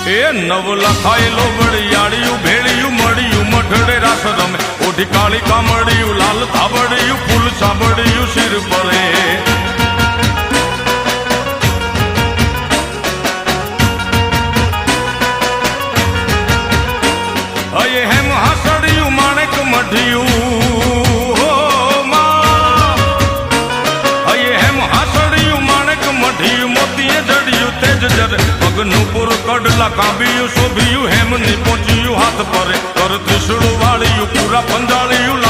એ નવ લખાયેલો વડિયાળિયું ભેળિયું મળ્યું મઠડે રાસ રમે ઓઢી કાળી કામડિયું લાલ થાબડિયું ફૂલ સાંભળિયું શિર પરે હયે હેમ હાસડિયું માણેક મઢિયું પગનું પુર કડલા કાંબિયું શોભિયું હેમની પહોંચ્યું હાથ પરે કર ત્રિશુળ વાળિયું પૂરા પંજાળિયું